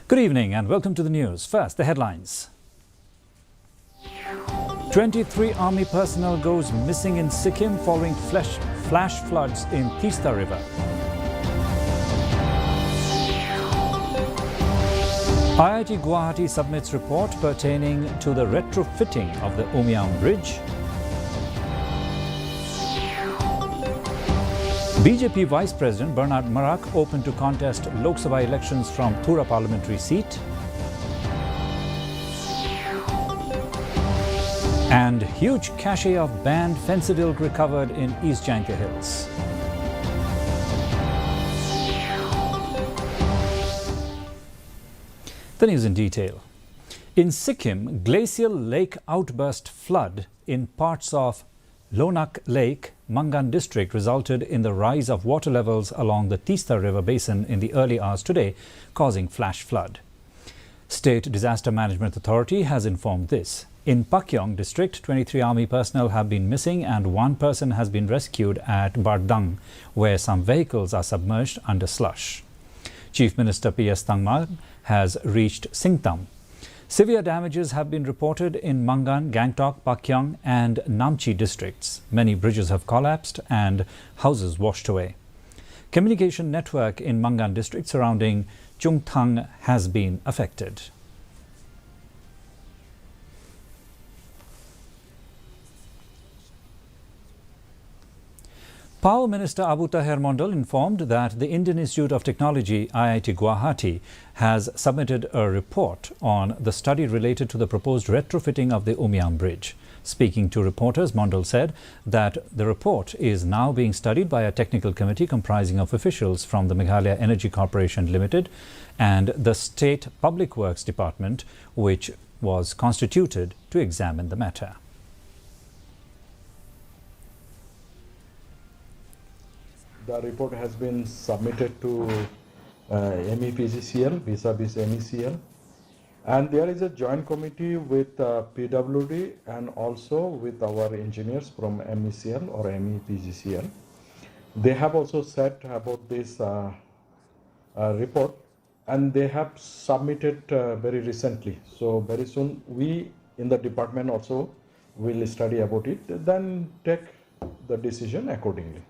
Good evening and welcome to the news. First, the headlines. 23 army personnel goes missing in Sikkim following flash floods in Tista River. IIT Guwahati submits report pertaining to the retrofitting of the Umiam Bridge. BJP Vice President Bernard Marak open to contest Lok Sabha elections from Thura parliamentary seat. And huge cache of banned fentanyl recovered in East Janka Hills. The news in detail. In Sikkim, glacial lake outburst flood in parts of Lonak Lake, Mangan district resulted in the rise of water levels along the Tista River basin in the early hours today, causing flash flood. State Disaster Management Authority has informed this. In Pakyong district, 23 army personnel have been missing and one person has been rescued at Bardang, where some vehicles are submerged under slush. Chief Minister P.S. Tangma has reached Singtam. Severe damages have been reported in Mangan, Gangtok, Pakyong and Namchi districts. Many bridges have collapsed and houses washed away. Communication network in Mangan district surrounding Chungthang has been affected. Power Minister Abu Taher Mondal informed that the Indian Institute of Technology, IIT Guwahati, has submitted a report on the study related to the proposed retrofitting of the Umiam Bridge. Speaking to reporters, Mondal said that the report is now being studied by a technical committee comprising of officials from the Meghalaya Energy Corporation Limited and the State Public Works Department, which was constituted to examine the matter. The report has been submitted to MEPGCL vis-a-vis MECL, and there is a joint committee with PWD and also with our engineers from MECL or MEPGCL. They have also said about this report and they have submitted very recently. So very soon we in the department also will study about it, then take the decision accordingly.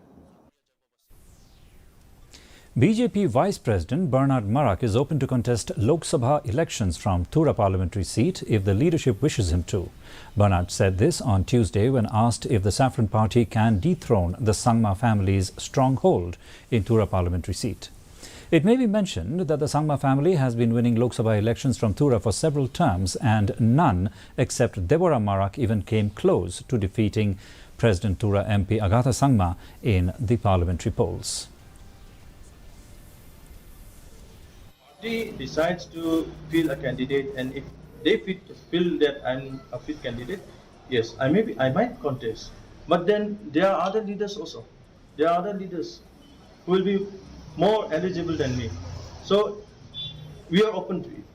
BJP Vice President Bernard Marak is open to contest Lok Sabha elections from Thura parliamentary seat if the leadership wishes him to. Bernard said this on Tuesday when asked if the Saffron Party can dethrone the Sangma family's stronghold in Thura parliamentary seat. It may be mentioned that the Sangma family has been winning Lok Sabha elections from Thura for several terms and none except Deborah Marak even came close to defeating President Thura MP Agatha Sangma in the parliamentary polls. Decides to fill a candidate, and if they feel that I'm a fit candidate, yes, I might contest. But then there are other leaders also. There are other leaders who will be more eligible than me. So we are open to it.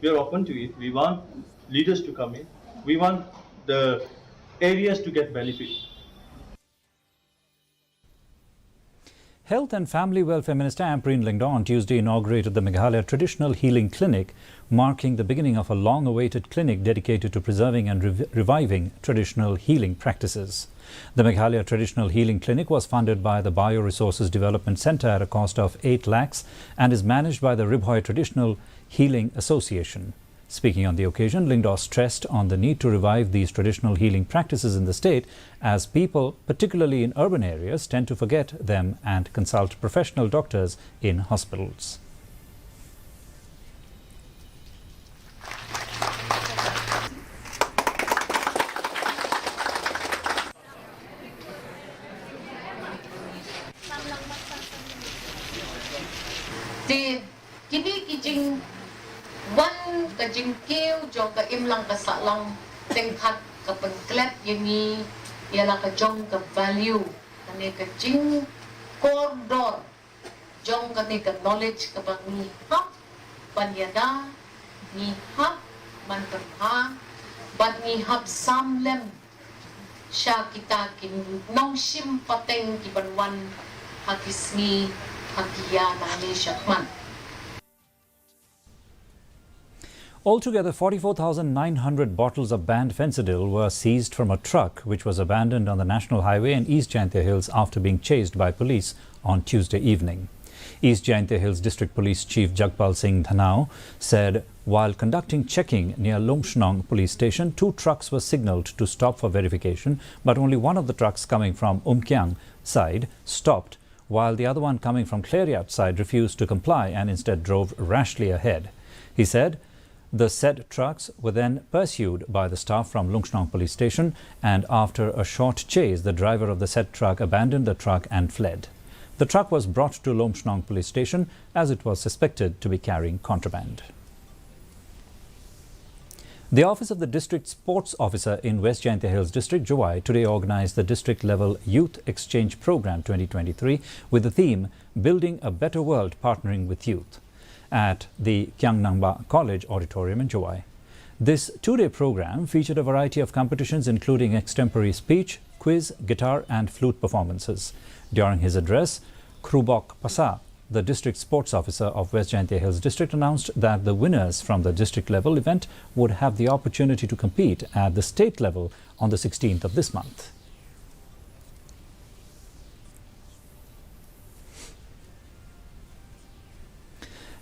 We are open to it. We want leaders to come in. We want the areas to get benefit. Health and Family Welfare Minister Ampreen Lyngdoh on Tuesday inaugurated the Meghalaya Traditional Healing Clinic, marking the beginning of a long-awaited clinic dedicated to preserving and reviving traditional healing practices. The Meghalaya Traditional Healing Clinic was funded by the Bioresources Development Centre at a cost of 8 lakhs and is managed by the Ribhoy Traditional Healing Association. Speaking on the occasion, Lyngdoh stressed on the need to revive these traditional healing practices in the state as people, particularly in urban areas, tend to forget them and consult professional doctors in hospitals. One kajing kiw jong ka imlang kasalang tenghat ka pengklep yengi ialah ka jong ka value kani kajing koridor jong kani ka knowledge ka pangihap panyada ngihap manperha bat ngihap samlem siya kita kin nong simpateng kibanwan hakismi hakiya nani syakman. Altogether, 44,900 bottles of banned fentanyl were seized from a truck which was abandoned on the National Highway in East Jaintia Hills after being chased by police on Tuesday evening. East Jaintia Hills District Police Chief Jagpal Singh Dhanau said while conducting checking near Lomshnong police station, 2 trucks were signalled to stop for verification, but only one of the trucks coming from Umkyang side stopped, while the other one coming from Clariat side refused to comply and instead drove rashly ahead. He said the said trucks were then pursued by the staff from Lomshnong police station, and after a short chase, the driver of the said truck abandoned the truck and fled. The truck was brought to Lomshnong police station as it was suspected to be carrying contraband. The Office of the District Sports Officer in West Jaintia Hills District, Jowai, today organized the district-level Youth Exchange Program 2023 with the theme Building a Better World Partnering with Youth at the Kyangnangba College Auditorium in Jowai. This 2-day program featured a variety of competitions including extempore speech, quiz, guitar and flute performances. During his address, Krubok Pasa, the District Sports Officer of West Jaintia Hills District, announced that the winners from the district-level event would have the opportunity to compete at the state level on the 16th of this month.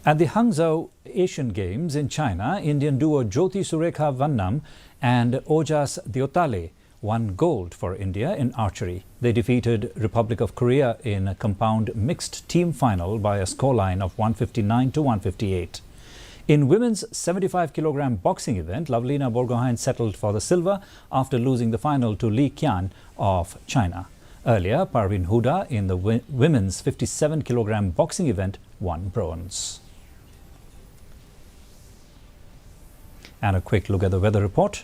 At the Hangzhou Asian Games in China, Indian duo Jyoti Surekha Vannam and Ojas Diotale won gold for India in archery. They defeated Republic of Korea in a compound mixed team final by a scoreline of 159 to 158. In women's 75-kilogram boxing event, Lovelina Borgohain settled for the silver after losing the final to Li Qian of China. Earlier, Parveen Huda in the women's 57-kilogram boxing event won bronze. And a quick look at the weather report.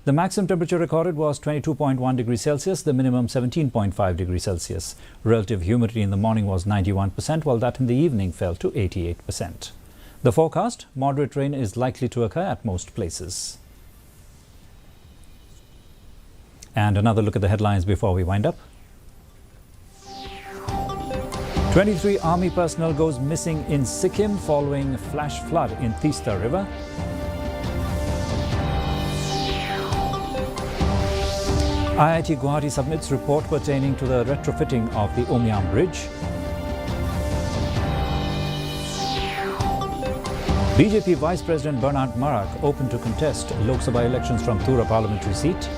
The maximum temperature recorded was 22.1 degrees Celsius, the minimum 17.5 degrees Celsius. Relative humidity in the morning was 91%, while that in the evening fell to 88%. The forecast: moderate rain is likely to occur at most places. And another look at the headlines before we wind up. 23 army personnel goes missing in Sikkim following flash flood in Teesta River. IIT Guwahati submits report pertaining to the retrofitting of the Omyam Bridge. BJP Vice President Bernard Marak open to contest Lok Sabha elections from Tura parliamentary seat.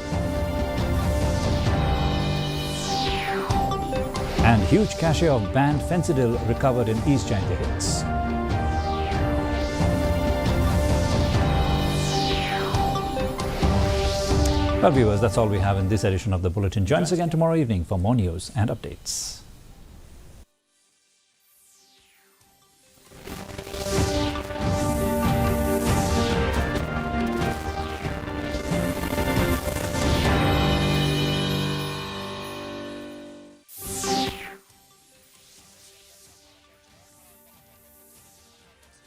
And huge cache of banned fentanyl recovered in East Jaintia Hills. Well, viewers, that's all we have in this edition of the Bulletin. Join us again tomorrow evening for more news and updates.